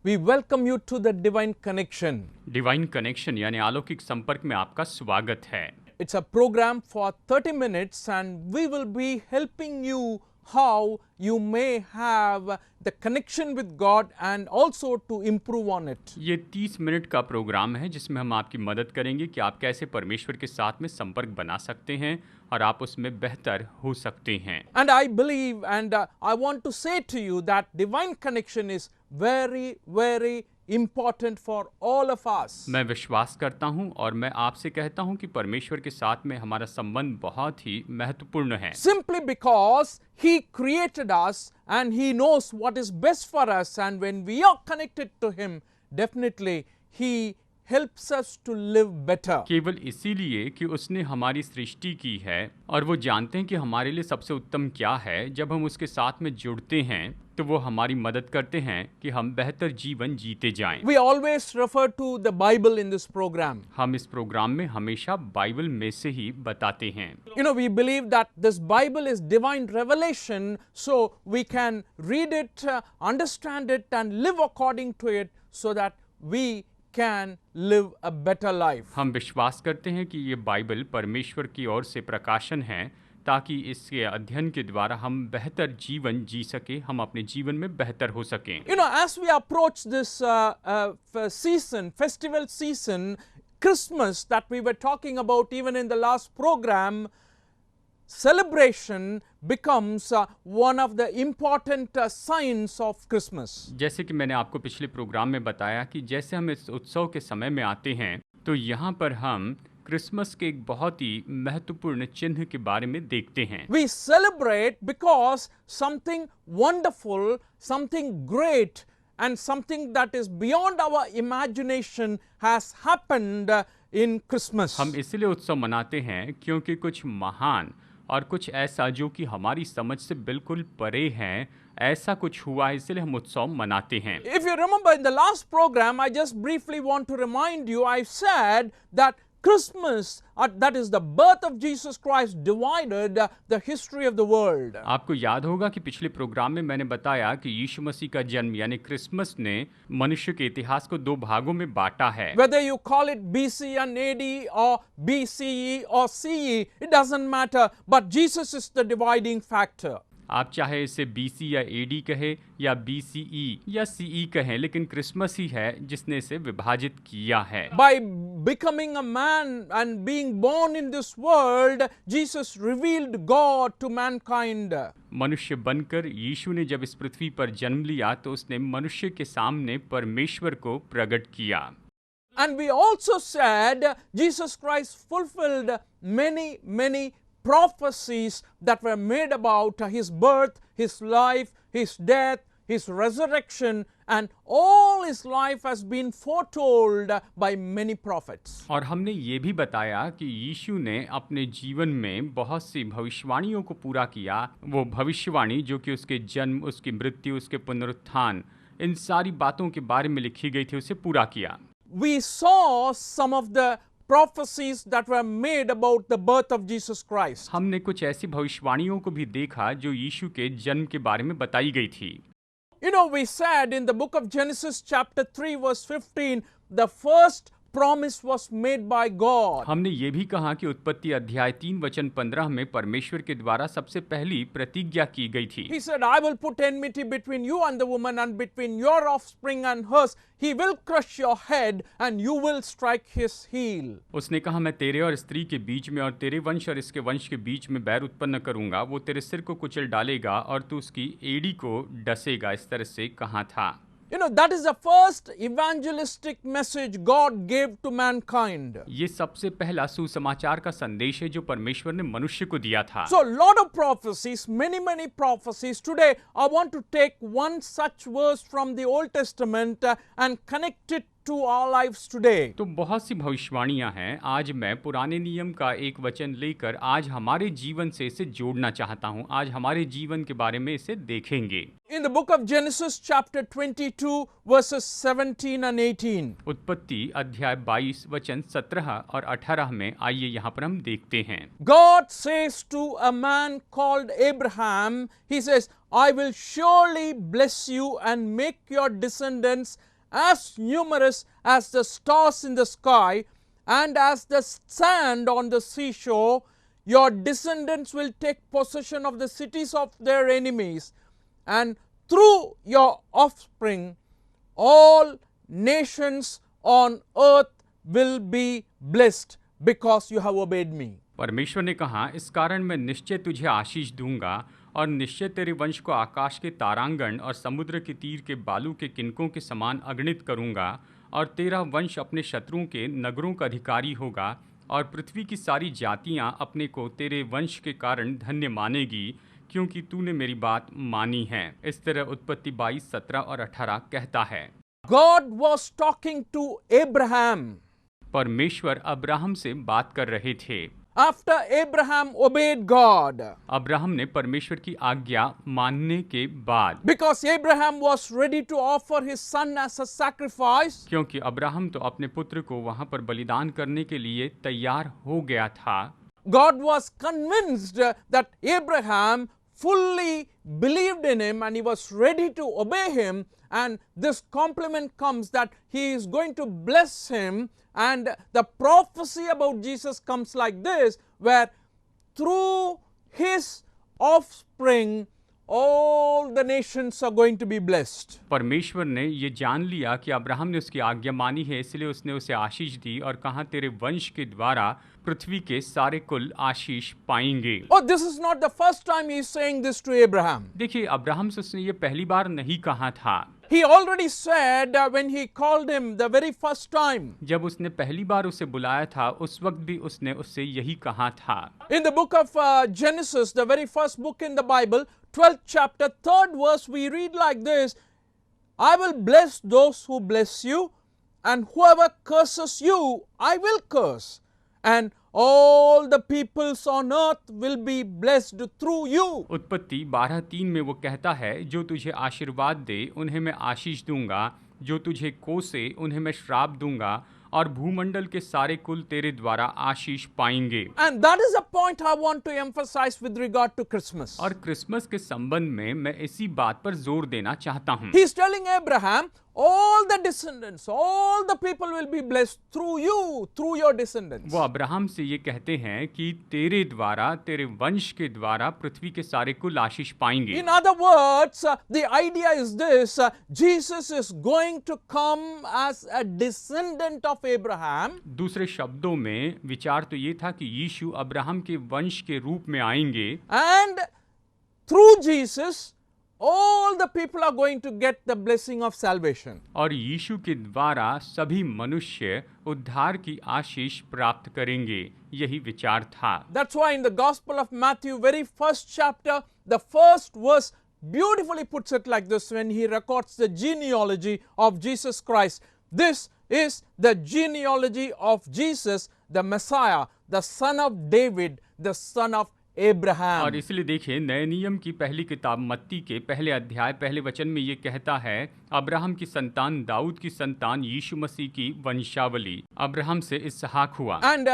We welcome you to the Divine Connection. Divine connection यानी अलौकिक संपर्क में आपका स्वागत है। It's a program for 30 minutes and we will be helping you how you may have the connection with God and also to improve on it. ये 30 minute का programme है जिसमें हम आपकी मदद करेंगे कि आप कैसे परमेश्वर के साथ में संपर्क बना सकते हैं और आप उसमें बेहतर हो सकते हैं। And I believe and I want to say to you that divine connection is very important for all of us. मैं विश्वास करता हूं और मैं आपसे कहता हूं कि परमेश्वर के साथ में हमारा संबंध बहुत ही महत्वपूर्ण है। Simply because He created us and He knows what is best for us, and when we are connected to Him, definitely He helps us to live better. केवल इसीलिए कि उसने हमारी सृष्टि की है और वो जानते हैं कि हमारे लिए सबसे उत्तम क्या है। जब हम उसके साथ में जुड़ते हैं तो वो हमारी मदद करते हैं कि हम बेहतर जीवन जीते जाएं। We always refer to the Bible in this program. हम इस प्रोग्राम में हमेशा बाइबल में से ही बताते हैं। You know, we believe that this Bible is divine revelation, so we can read it, understand it, and live according to it so that we can live a better life. हम विश्वास करते हैं कि ये बाइबल परमेश्वर की ओर से प्रकाशन है ताकि इसके अध्ययन के द्वारा हम बेहतर जीवन जी सके, हम अपने जीवन में बेहतर हो सकें। You know, as we approach this season, festival season, Christmas that we were talking about even in the last program, celebration becomes one of the important signs of Christmas. जैसे कि मैंने आपको पिछले प्रोग्राम में बताया कि जैसे हम इस उत्सव के समय में आते हैं तो यहाँ पर हम क्रिसमस के एक बहुत ही महत्वपूर्ण चिन्ह के बारे में देखते हैं। We celebrate because something wonderful, something great, and something that is beyond our imagination has happened in Christmas. हम इसलिए उत्सव मनाते हैं क्योंकि कुछ महान और कुछ ऐसा जो कि हमारी समझ से बिल्कुल परे है, ऐसा कुछ हुआ है, इसलिए हम उत्सव मनाते हैं। If you remember in the last program, I just briefly want to remind you, I said that Christmas, that is the birth of Jesus Christ, divided the history of the world. आपको याद होगा कि पिछले programme में मैंने बताया कि यीशु मसीह का जन्म यानी क्रिसमस ने मनुष्य के इतिहास को दो भागों में बांटा है। Whether you call it BC and AD or BCE or CE, it doesn't matter, but Jesus is the dividing factor. आप चाहे इसे BC या AD कहे या BCE या CE कहें, लेकिन क्रिसमस ही है जिसने इसे विभाजित किया है। By becoming a man and being born in this world, Jesus revealed God to mankind. मनुष्य बनकर यीशु ने जब इस पृथ्वी पर जन्म लिया तो उसने मनुष्य के सामने परमेश्वर को प्रकट किया। And we also said Jesus Christ fulfilled many prophecies that were made about his birth, his life, his death, his resurrection, and all his life has been foretold by many prophets. और हमने ये भी बताया कि यीशु ने अपने जीवन में बहुत सी भविष्यवाणियों को पूरा किया। वो भविष्यवाणी जो कि उसके जन्म, उसकी मृत्यु, उसके पुनरुत्थान, इन सारी बातों के बारे में लिखी गई थी, उसे पूरा किया। We saw some of the prophecies that were made about the birth of Jesus Christ. हमने कुछ ऐसी भविष्यवाणियों को भी देखा जो यीशु के जन्म के बारे में बताई गई थी। You know, we said in the book of Genesis chapter 3 verse 15, the first promise was made by God. हमने ये भी कहा कि उत्पत्ति अध्याय 3 वचन 15 में परमेश्वर के द्वारा सबसे पहली प्रतिज्ञा की गई थी। He said, I will put enmity between you and the woman and between your offspring and hers. He will crush your head and you will strike his heel. उसने कहा, मैं तेरे और स्त्री के बीच में और तेरे वंश और इसके वंश के बीच में बैर उत्पन्न करूंगा। वो तेरे सिर को कुचल डालेगा और तू उसकी एड़ी को डसेगा। इस तरह से कहा था। You know, that is the first evangelistic message God gave to mankind. ये सबसे पहला सुसमाचार का संदेश है जो परमेश्वर ने मनुष्य को दिया था। So, lot of prophecies, many prophecies. Today, I want to take one such verse from the Old Testament and connect it to our lives today. तो बहुत सी भविष्यवाणियां हैं। आज मैं पुराने नियम का एक वचन लेकर आज हमारे जीवन से इसे जोड़ना चाहता हूं। आज हमारे जीवन के बारे में इसे देखेंगे। In the book of Genesis chapter 22 verses 17 and 18. उत्पत्ति अध्याय 22 वचन 17 और 18 में आइए यहाँ पर हम देखते हैं। God says to a man called Abraham, he says, I will surely bless you and make your descendants as numerous as the stars in the sky and as the sand on the seashore. Your descendants will take possession of the cities of their enemies, and through your offspring all nations on earth will be blessed because you have obeyed me. परमेश्वर ने कहा, इस कारण मैं निश्चय तुझे आशीष दूंगा और निश्चय तेरे वंश को आकाश के तारांगण और समुद्र के तीर के बालू के किनकों के समान अगणित करूंगा, और तेरा वंश अपने शत्रुओं के नगरों का अधिकारी होगा, और पृथ्वी की सारी जातियां अपने को तेरे वंश के कारण धन्य मानेगी, क्योंकि तूने मेरी बात मानी है। इस तरह उत्पत्ति 22, 17 और 18 कहता है। God was talking to Abraham. परमेश्वर अब्राहम से बात कर रहे थे। After Abraham obeyed God, Abraham ने परमेश्वर की आज्ञा मानने के बाद, because Abraham was ready to offer his son as a sacrifice, क्योंकि अब्राहम तो अपने पुत्र को वहां पर बलिदान करने के लिए तैयार हो गया था, God was convinced that Abraham fully believed in him and he was ready to obey him, and this compliment comes that he is going to bless him. And the prophecy about Jesus comes like this, where through his offspring all the nations are going to be blessed. परमेश्वर ने ये जान लिया कि Abraham ने उसकी आज्ञा मानी है, इसलिए उसने उसे आशीष दी और कहा, तेरे वंश के द्वारा पृथ्वी के सारे कुल आशीष पाएंगे। Oh, this is not the first time he is saying this to Abraham. देखिए, अब्राहम से उसने ये पहली बार नहीं कहा था। He already said when he called him the very first time. जब उसने पहली बार उसे बुलाया था, उस वक्त भी उसने उससे यही कहा था। In the book of Genesis, the very first book in the Bible, 12th chapter, 3rd verse, we read like this: I will bless those who bless you, and whoever curses you, I will curse. And all the peoples on earth will be blessed through you. उत्पत्ति 12:3 में वो कहता है, जो तुझे आशीर्वाद दे उन्हें मैं आशीष दूंगा, जो तुझे कोसे उन्हें मैं श्राप दूंगा, और भूमंडल के सारे कुल तेरे द्वारा आशीष पाएंगे। And that is a point I want to emphasize with regard to Christmas. और क्रिसमस के संबंध में मैं इसी बात पर जोर देना चाहता हूँ। He is telling Abraham, all the descendants, all the people will be blessed through you, through your descendants. वो अब्राहम से ये कहते हैं कि तेरे द्वारा, तेरे वंश के द्वारा पृथ्वी के सारे कुल आशीष पाएंगे। In other words, the idea is this: Jesus is going to come as a descendant of Abraham. दूसरे शब्दों में विचार तो ये था कि यीशु अब्राहम के वंश के रूप में आएंगे, And through Jesus, all the people are going to get the blessing of salvation. और यीशु के द्वारा सभी मनुष्य उद्धार की आशीष प्राप्त करेंगे। यही विचार था। That's why in the Gospel of Matthew, very first chapter, the first verse beautifully puts it like this when he records the genealogy of Jesus Christ. This is the genealogy of Jesus, the Messiah, the son of David, the son of Abraham. और इसलिए देखिए, नए नियम की पहली किताब मत्ती के पहले अध्याय पहले वचन में ये कहता है, अब्राहम की संतान, दाऊद की संतान, यीशु मसीह की वंशावली। अब्राहम से इसहाक हुआ। And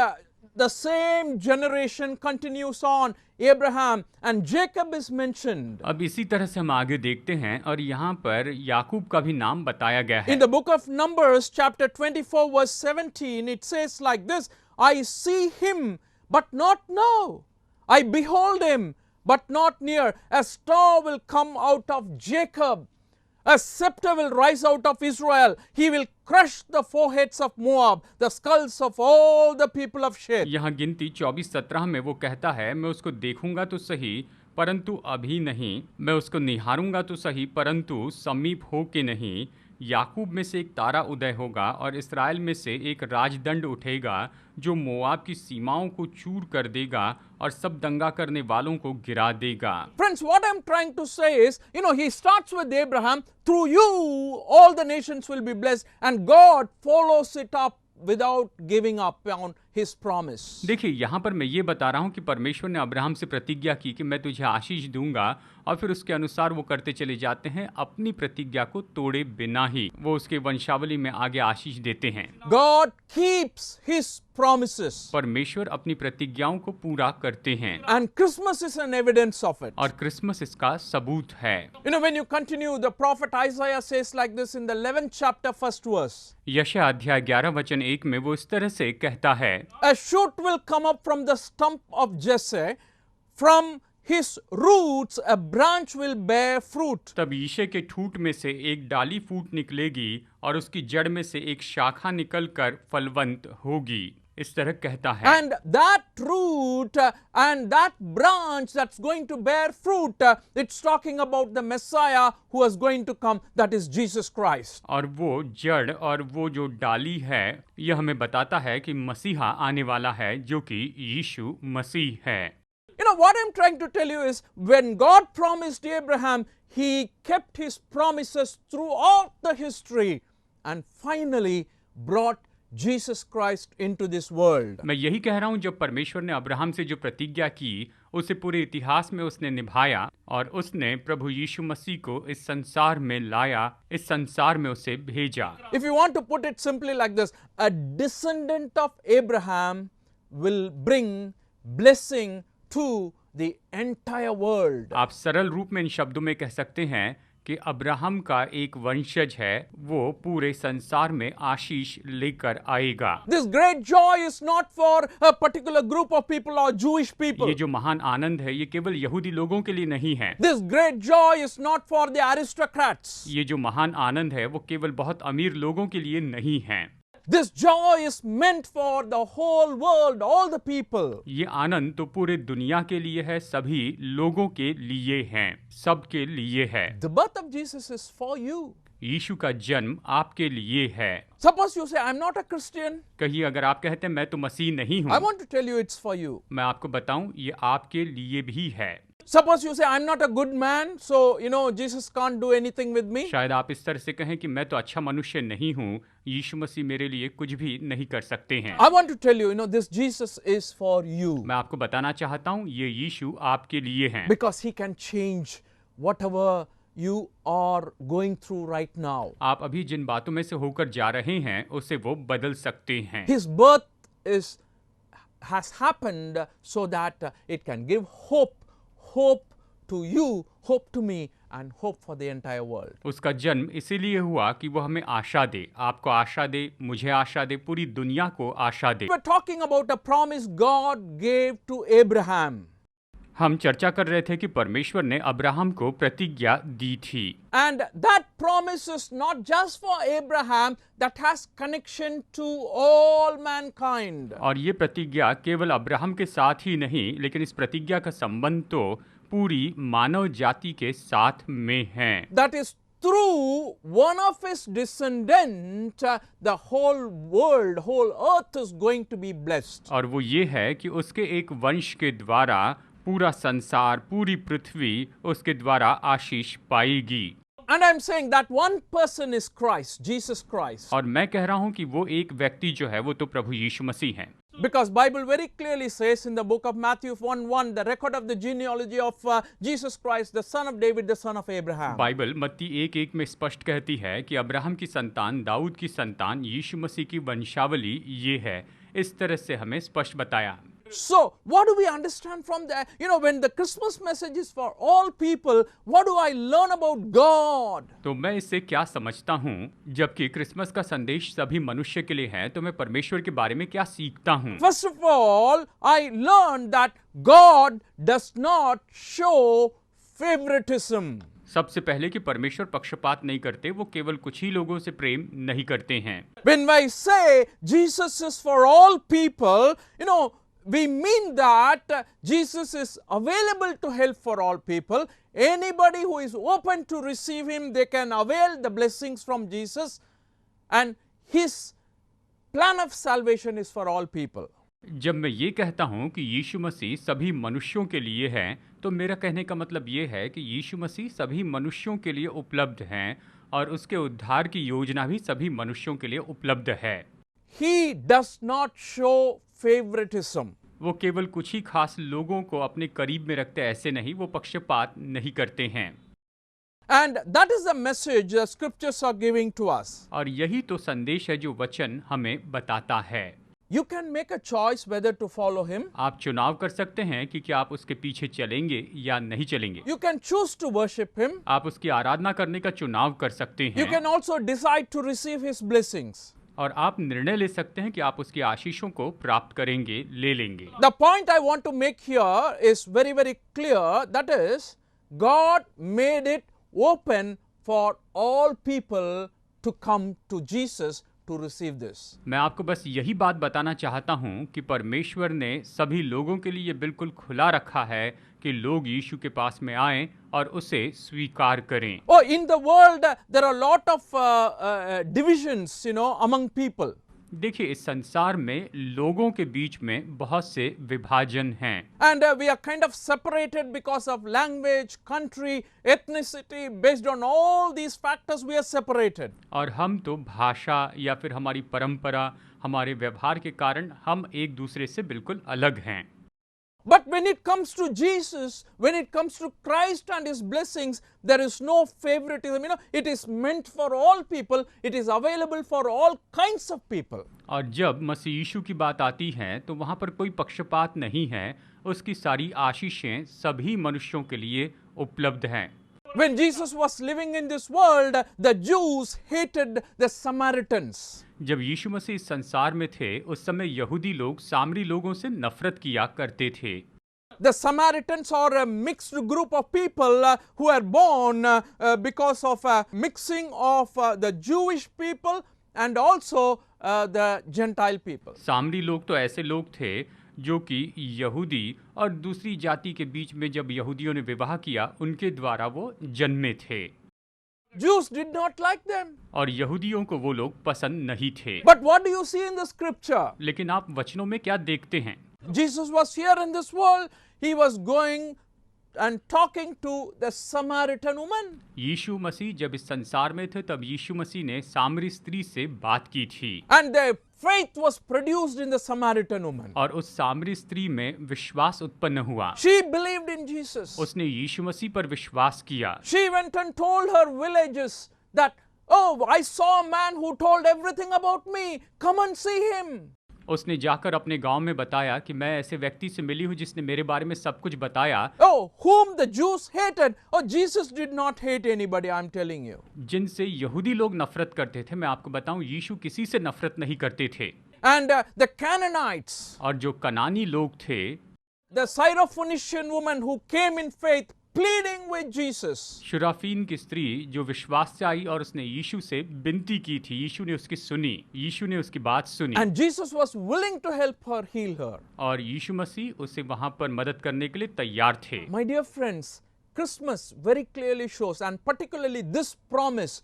the same generation continues on. Abraham and Jacob is mentioned. अब इसी तरह से हम आगे देखते हैं और यहाँ पर याकूब का भी नाम बताया गया है। In the book of Numbers, chapter 24, verse 17, it says like this: I see him, but not now. I behold him, but not near. A star will come out of Jacob. A scepter will rise out of Israel. He will crush the foreheads of Moab, the skulls of all the people of Shem. यहाँ गिनती 24:17 में वो कहता है, मैं उसको देखूंगा तो सही, परंतु अभी नहीं, मैं उसको निहारूंगा तो सही, परंतु समीप हो के नहीं। याकूब में से एक तारा उदय होगा और इस्राएल में से एक राजदंड उठेगा, जो मोआब की सीमाओं को चूर कर देगा और सब दंगा करने वालों को गिरा देगा। Friends, what I'm trying to say is, he starts with Abraham. Through you, all the nations will be blessed. And God follows it up without giving up on his promise. देखिए, यहाँ पर मैं ये बता रहा हूँ कि परमेश्वर ने अब्राहम से प्रतिज्ञा की कि मैं तुझे आशीष दूंगा, और फिर उसके अनुसार वो करते चले जाते हैं, अपनी प्रतिज्ञा को तोड़े बिना ही वो उसके वंशावली में आगे आशीष देते हैं। God keeps his promises. परमेश्वर अपनी प्रतिज्ञाओं को पूरा करते हैं, And Christmas is an evidence of it. और क्रिसमस इसका सबूत है। You know, when you continue, the prophet Isaiah says like this in the 11th chapter, 1st verse. यशायाह अध्याय 11 वचन 1 में वो इस तरह से कहता है, A shoot will come up from the stump of Jesse, from his roots a branch will bear fruit. तब यीशे के ठूंठ में से एक डाली फूट निकलेगी, और उसकी जड़ में से एक शाखा निकलकर फलवंत होगी। इस तरह कहता है। And that root and that branch that's going to bear fruit, it's talking about the Messiah who is going to come, that is Jesus Christ. और वो जड़ और वो जो डाली है, यह हमें बताता है कि मसीहा आने वाला है, जो कि यीशु मसीह है। You know, what I'm trying to tell you is, when God promised Abraham, he kept his promises throughout the history and finally brought Jesus Christ into this world. मैं यही कह रहा हूँ, जब परमेश्वर ने अब्राहम से जो प्रतिज्ञा की, उसे पूरे इतिहास में उसने निभाया, और उसने प्रभु यीशु मसीह को इस संसार में लाया, इस संसार में उसे भेजा। If you want to put it simply like this, a descendant of Abraham will bring blessing to the entire world. आप सरल रूप में इन शब्दों में कह सकते हैं कि अब्राहम का एक वंशज है, वो पूरे संसार में आशीष लेकर आएगा। This great joy is not for a particular group of people or Jewish people. ये जो महान आनंद है, ये केवल यहूदी लोगों के लिए नहीं है। This great joy is not for the aristocrats. ये जो महान आनंद है, वो केवल बहुत अमीर लोगों के लिए नहीं है। This joy is meant for the whole world, all the people. ये आनंद तो पूरे दुनिया के लिए है, सभी लोगों के लिए है, सबके लिए है। The birth of Jesus is for you. यीशु का जन्म आपके लिए है। Suppose you say, I'm not a Christian. कहिए, अगर आप कहते हैं मैं तो मसीह नहीं I हूँ, want to tell you it's for you. मैं आपको बताऊं, ये आपके लिए भी है। Suppose you say, I'm not a good man, so, Jesus can't do anything with me. शायद आप इस तरह से कहें कि मैं तो अच्छा मनुष्य नहीं हूँ, यीशु मसीह मेरे लिए कुछ भी नहीं कर सकते हैं। I want to tell you, this Jesus is for you. मैं आपको बताना चाहता हूँ, ये यीशु आपके लिए हैं, Because he can change whatever you are going through right now. आप अभी जिन बातों में से होकर जा रहे हैं, उसे वो बदल सकते हैं। His birth has happened so that it can give hope to you, hope to me, and hope for the entire world. उसका जन्म इसीलिए हुआ कि वो हमें आशा दे, आपको आशा दे, मुझे आशा दे, पूरी दुनिया को आशा दे। We're talking about a promise God gave to Abraham. हम चर्चा कर रहे थे कि परमेश्वर ने अब्राहम को प्रतिज्ञा दी थी, And that promise is not just for Abraham, that has connection to all mankind. और ये प्रतिज्ञा केवल अब्राहम के साथ ही नहीं, लेकिन इस प्रतिज्ञा का संबंध तो पूरी मानव जाति के साथ में है। That is, through one of his descendants, the whole world, whole earth is going to be blessed. और वो ये है कि उसके एक वंश के द्वारा पूरा संसार, पूरी पृथ्वी उसके द्वारा आशीष पाएगी। And I'm saying that one person is Christ, Jesus Christ. और मैं कह रहा हूँ कि वो एक व्यक्ति जो है, वो तो प्रभु यीशु मसीह हैं। Because Bible very clearly says in the book of Matthew 1:1, the record of the genealogy of Jesus Christ, the son of David, the son of Abraham. Bible मत्ती 1:1 में स्पष्ट कहती है कि अब्राहम की संतान, दाऊद की संतान, यीशु मसीह की वंशावली ये है। इस तरह से हमें स्पष्ट बताया। So, what do we understand from that? When the Christmas message is for all people, what do I learn about God? तो मैं इससे क्या समझता हूँ, जबकि क्रिसमस का संदेश सभी मनुष्य के लिए है, तो मैं परमेश्वर के बारे में क्या सीखता हूँ? First of all, I learned that God does not show favoritism. सबसे पहले कि परमेश्वर पक्षपात नहीं करते, वो केवल कुछ ही लोगों से प्रेम नहीं करते हैं। When I say Jesus is for all people, we mean that Jesus is available to help for all people. Anybody who is open to receive him, they can avail the blessings from Jesus, and his plan of salvation is for all people. जब मैं ये कहता हूँ कि यीशु मसीह सभी मनुष्यों के लिए है, तो मेरा कहने का मतलब ये है कि यीशु मसीह सभी मनुष्यों के लिए उपलब्ध हैं, और उसके उद्धार की योजना भी सभी मनुष्यों के लिए उपलब्ध है। He does not show favoritism. वो केवल कुछ ही खास लोगों को अपने करीब में रखते ऐसे नहीं, वो पक्षपात नहीं करते हैं। And that is the message the scriptures are giving to us. और यही तो संदेश है जो वचन हमें बताता है। You can make a choice whether to follow him. आप चुनाव कर सकते हैं कि क्या आप उसके पीछे चलेंगे या नहीं चलेंगे। You can choose to worship him. आप उसकी आराधना करने का चुनाव कर सकते You हैं can also decide to receive his blessings. और आप निर्णय ले सकते हैं कि आप उसकी आशीषों को प्राप्त करेंगे, ले लेंगे। The point I want to make here is very, very clear. That is, God made it open for all people to come to Jesus to receive this. मैं आपको बस यही बात बताना चाहता हूं कि परमेश्वर ने सभी लोगों के लिए बिल्कुल खुला रखा है कि लोग यीशु के पास में आएं और उसे स्वीकार करें। Oh, in the world, there are a lot of divisions, among people. देखिए, इस संसार में लोगों के बीच में बहुत से विभाजन हैं And we are kind of separated because of language, country, ethnicity. Based on all these factors, we are separated. और हम तो भाषा या फिर हमारी परंपरा, हमारे व्यवहार के कारण हम एक दूसरे से बिल्कुल अलग हैं। But when it comes to Jesus, when it comes to Christ and his blessings, there is no favoritism. It is meant for all people. It is available for all kinds of people. और जब मसीह यीशु की बात आती है तो वहाँ पर कोई पक्षपात नहीं है, उसकी सारी आशीषें सभी मनुष्यों के लिए उपलब्ध हैं। When Jesus was living in this world, the Jews hated the Samaritans. जब यीशु मसीह इस संसार में थे, उस समय यहूदी लोग सामरी लोगों से नफरत किया करते थे। The Samaritans are a mixed group of people who are born because of a mixing of the Jewish people and also the Gentile people. सामरी लोग तो ऐसे लोग थे जो कि यहूदी और दूसरी जाति के बीच में जब यहूदियों ने विवाह किया, उनके द्वारा वो जन्मे थे। Jews did not like them. और यहूदियों को वो लोग पसंद नहीं थे। But what do you see in the scripture? लेकिन आप वचनों में क्या देखते हैं? Jesus was here in this world. He was going and talking to the Samaritan woman. यीशु मसीह जब इस संसार में थे, तब यीशु मसीह ने सामरी स्त्री से बात की थी। And the faith was produced in the Samaritan woman. और उस सामरी स्त्री में विश्वास उत्पन्न हुआ। She believed in Jesus. उसने यीशु मसीह पर विश्वास किया। She went and told her villages that, oh, I saw a man who told everything about me. Come and see him. उसने जाकर अपने गांव में बताया कि मैं ऐसे व्यक्ति से मिली हूं जिसने मेरे बारे में सब कुछ बताया। Oh, whom the Jews hated. Oh, Jesus did not hate anybody, I'm telling you. जिनसे यहूदी लोग नफरत करते थे, मैं आपको बताऊं, यीशु किसी से नफरत नहीं करते थे। And the Canaanites, और जो कनानी लोग थे, the Syrophoenician woman who came in faith, pleading with Jesus. शुराफीन की स्त्री जो विश्वास से आई और उसने यीशु से विनती की थी, यीशु ने उसकी सुनी, यीशु ने उसकी बात सुनी। And Jesus was willing to help her, heal her. और यीशु मसीह उसे वहां पर मदद करने के लिए तैयार थे। My dear friends, Christmas very clearly shows, and particularly this promise,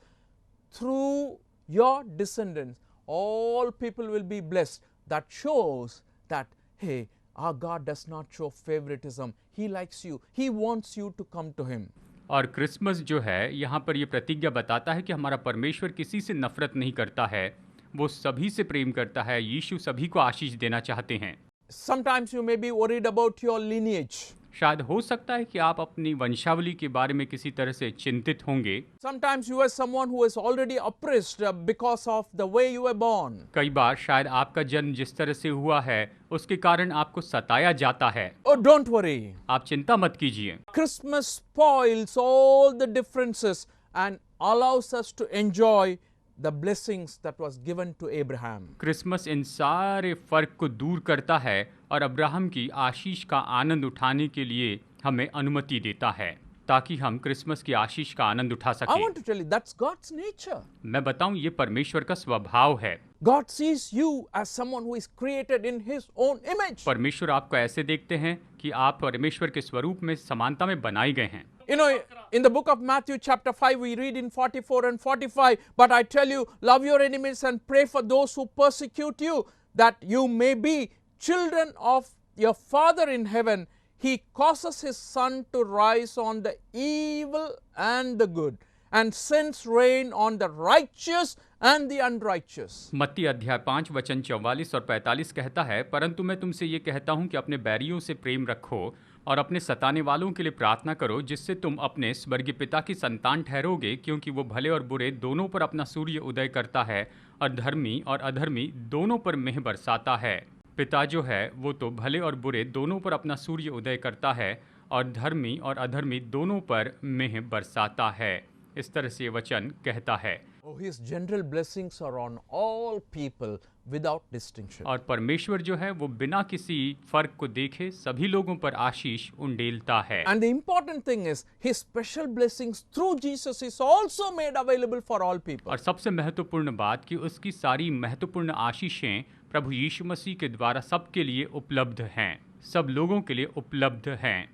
through your descendants, all people will be blessed. That shows that, hey, our God does not show favoritism. He likes you. He wants you to come to him. और Christmas जो है, यहाँ पर ये प्रतिज्ञा बताता है कि हमारा परमेश्वर किसी से नफरत नहीं करता है, वो सभी से प्रेम करता है। यीशु सभी को आशीष देना चाहते हैं। Sometimes you may be worried about your lineage. शायद हो सकता है कि आप अपनी वंशावली के बारे में किसी तरह से चिंतित होंगे। Sometimes you are someone who is already oppressed because of the way you were born. कई बार शायद आपका जन्म जिस तरह से हुआ है, उसके कारण आपको सताया जाता है। Oh, don't worry. आप चिंता मत कीजिए। Christmas spoils all the differences and allows us to enjoy the blessings that was given to Abraham. Christmas इन सारे फर्क को दूर करता है और अब्राहम की आशीष का आनंद उठाने के लिए हमें अनुमति देता है, ताकि हम क्रिसमस की आशीष का आनंद उठा I सकें। want to tell you, that's God's nature. मैं बताऊं, ये परमेश्वर का स्वभाव है। God sees you as someone who is created in his own image. परमेश्वर आपको ऐसे देखते हैं कि आप परमेश्वर के स्वरूप में समानता में बनाए गए हैं। You know, in the book of Matthew chapter 5, we read in 44 and 45, but I tell you, love your enemies and pray for those who persecute you, that you may be children of your Father in heaven. He causes his sun to rise on the evil and the good, and sends rain on the righteous and the unrighteous. मत्ती अध्याय 5 वचन 44 और 45 कहता है, परंतु मैं तुमसे ये कहता हूँ कि अपने बैरियों से प्रेम रखो और अपने सताने वालों के लिए प्रार्थना करो, जिससे तुम अपने स्वर्गीय पिता की संतान ठहरोगे, क्योंकि वो भले और बुरे दोनों पर अपना सूर्य उदय करता है और धर्मी और अधर्मी दोनों पर मेह बरसाता है। पिता जो है वो तो भले और बुरे दोनों पर अपना सूर्य उदय करता है और धर्मी और अधर्मी दोनों पर मेह बरसाता है। इस तरह से ये वचन कहता है। Oh, his general blessings are on all people without distinction. और परमेश्वर जो है वो बिना किसी फर्क को देखे सभी लोगों पर आशीष उंडेलता है। And the important thing is, his special blessings through Jesus is also made available for all people. और सबसे महत्वपूर्ण बात कि उसकी सारी महत्वपूर्ण आशीषें प्रभु यीशु मसीह के द्वारा सबके लिए उपलब्ध हैं, सब लोगों के लिए उपलब्ध हैं,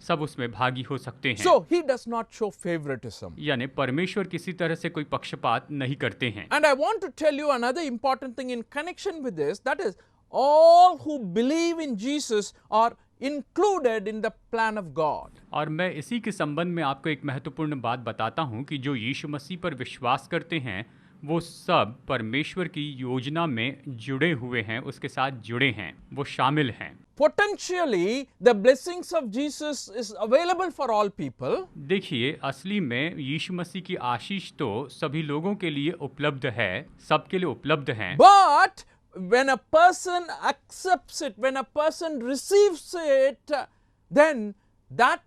सब उसमें भागी हो सकते हैं। So he does not show favoritism. यानी परमेश्वर किसी तरह से कोई पक्षपात नहीं करते हैं। And I want to tell you another important thing in connection with this, that is, all who believe in Jesus are included in the plan of God. और मैं इसी के संबंध में आपको एक महत्वपूर्ण बात बताता हूं कि जो यीशु मसीह पर विश्वास करते हैं वो सब परमेश्वर की योजना में जुड़े हुए हैं, उसके साथ जुड़े हैं, वो शामिल हैं। Potentially, the blessings of Jesus is available for all people. देखिए, असली में यीशु मसीह की आशीष तो सभी लोगों के लिए उपलब्ध है, सबके लिए उपलब्ध हैं। But when a person accepts it, when a person receives it, then that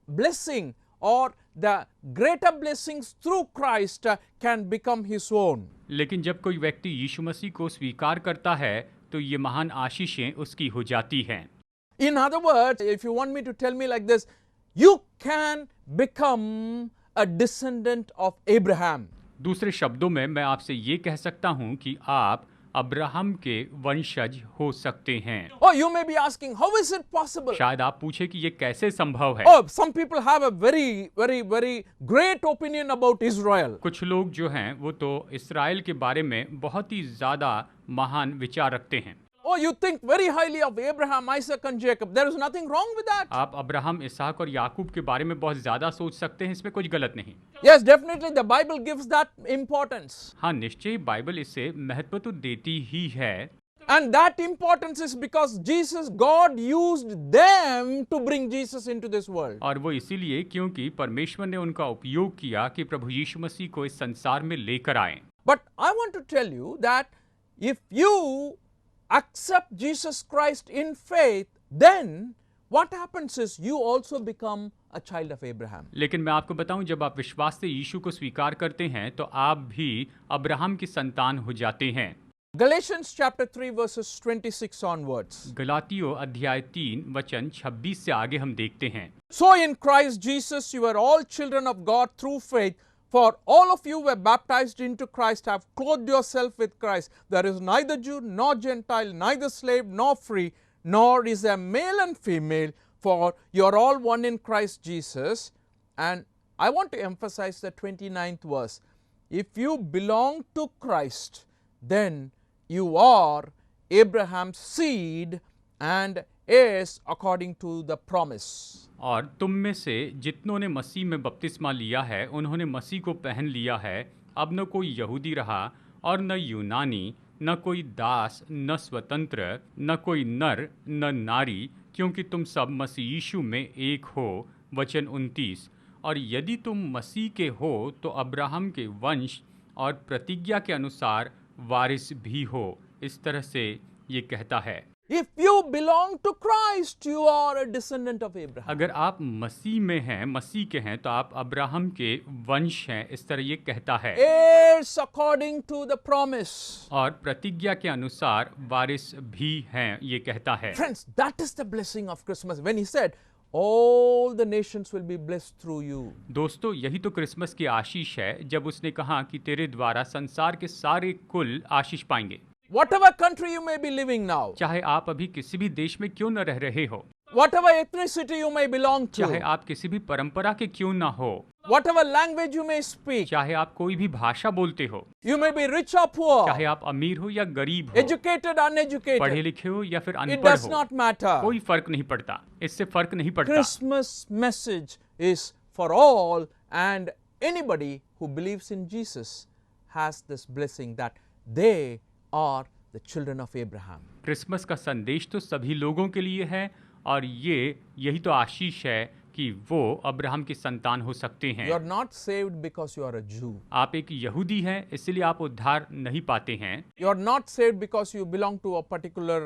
blessing or the greater blessings through Christ can become his own. लेकिन जब कोई व्यक्ति यीशु मसीह को स्वीकार करता है तो ये महान आशीषें उसकी हो जाती हैं। In other words, if you want me to tell me like this, you can become a descendant of Abraham. दूसरे शब्दों में मैं आपसे ये कह सकता हूँ कि आप अब्राहम के वंशज हो सकते हैं। Oh, you may be asking, how is it possible? शायद आप पूछे कि ये कैसे संभव है। Oh, some people have a very great opinion about Israel. कुछ लोग जो हैं वो तो इस्राएल के बारे में बहुत ही ज़्यादा महान विचार रखते हैं। Oh, you think very highly of Abraham, Isaac and Jacob. There is nothing wrong with that. आप अब्राहम, इसहाक और याकूब के बारे में बहुत ज़्यादा सोच सकते हैं, इसमें कुछ गलत नहीं। Yes, definitely the Bible gives that importance. हाँ, निश्चय बाइबल इससे महत्व तो देती ही है। And that importance is because God used them to bring Jesus into this world. और वो इसीलिए क्योंकि परमेश्वर ने उनका उपयोग किया कि प्रभु यीशु मसीह को इस संसार में लेकर आए। But I want to tell you that if you accept Jesus Christ in faith, then what happens is you also become a child of Abraham. लेकिन मैं आपको बताऊं, जब आप विश्वास से यीशु को स्वीकार करते हैं तो आप भी अब्राहम की संतान हो जाते हैं। Galatians chapter 3 verses 26 onwards. गलातियों अध्याय 3 वचन 26 से आगे हम देखते हैं। So in Christ Jesus you are all children of God through faith. For all of you were baptized into Christ, have clothed yourself with Christ. There is neither Jew nor Gentile, neither slave nor free, nor is there male and female, for you are all one in Christ Jesus. And I want to emphasize the 29th verse. If you belong to Christ, then you are Abraham's seed and heirs according to the promise. और तुम में से जितनों ने मसीह में बपतिस्मा लिया है उन्होंने मसीह को पहन लिया है। अब न कोई यहूदी रहा और न यूनानी, न कोई दास न स्वतंत्र, न कोई नर न नारी, क्योंकि तुम सब मसीह यीशु में एक हो। वचन 29। और यदि तुम मसीह के हो तो अब्राहम के वंश और प्रतिज्ञा के अनुसार वारिस भी हो। इस तरह से ये कहता है। If you belong to Christ, you are a descendant of Abraham. अगर आप मसीह में हैं, मसीह के हैं, तो आप अब्राहम के वंश हैं। इस तरह ये कहता है। Heirs according to the promise. और प्रतिज्ञा के अनुसार वारिस भी हैं, ये कहता है। Friends, that is the blessing of Christmas. When he said, all the nations will be blessed through you. दोस्तों, यही तो क्रिसमस की आशीष है, जब उसने कहा कि तेरे द्वारा संसार के सारे कुल आशीष पाएंगे। Whatever country you may be living now, चाहे आप अभी किसी भी देश में क्यों न रह रहे हो, whatever ethnicity you may belong चाहे to, आप किसी भी परंपरा के क्यों ना हो, whatever language you may speak, चाहे आप कोई भी भाषा बोलते हो, you may be rich or poor, चाहे आप अमीर हो या गरीब हो, educated, पढ़े uneducated, लिखे हो या फिर it अनपढ़ does हो, not matter. कोई फर्क नहीं पड़ता, इससे फर्क नहीं पड़ता। Christmas message is for all and anybody who believes in Jesus has this blessing that they are the children of Abraham. Christmas का संदेश तो सभी लोगों के लिए है और यही तो आशीष है कि वो अब्राहम के संतान हो सकते हैं। You are not saved because you are a Jew. आप एक यहूदी हैं, इसलिए आप उद्धार नहीं पाते हैं। You are not saved because you belong to a particular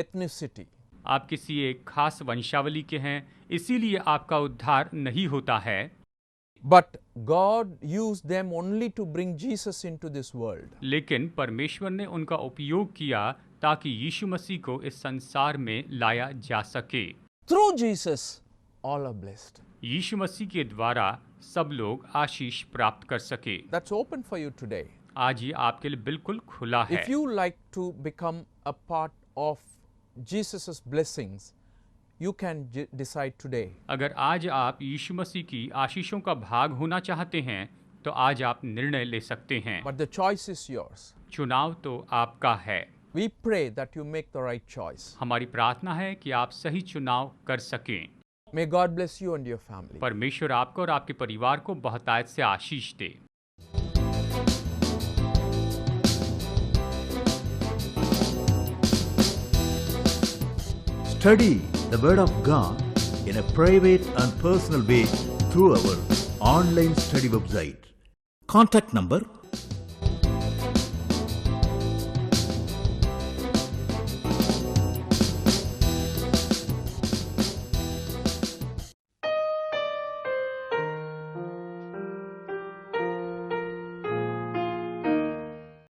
ethnicity. आप किसी एक खास वंशावली के हैं, इसीलिए आपका उद्धार नहीं होता है। But God used them only to bring Jesus into this world. लेकिन परमेश्वर ने उनका उपयोग किया ताकि यीशु मसीह को इस संसार में लाया जा सके। Through Jesus, all are blessed. यीशु मसीह के द्वारा सब लोग आशीष प्राप्त कर सके। That's open for you today. आज ये आपके लिए बिल्कुल खुला है। If you like to become a part of Jesus' blessings, you can decide today. अगर आज आप यीशु मसीह की आशीषों का भाग होना चाहते हैं तो आज आप निर्णय ले सकते हैं। But the choice is yours. चुनाव तो आपका है। We pray that you make the right choice. हमारी प्रार्थना है कि आप सही चुनाव कर सकें। May God bless you and your family. परमेश्वर आपको और आपके परिवार को बहुतायत से आशीष दे। Study the Word of God in a private and personal way through our online study website. Contact number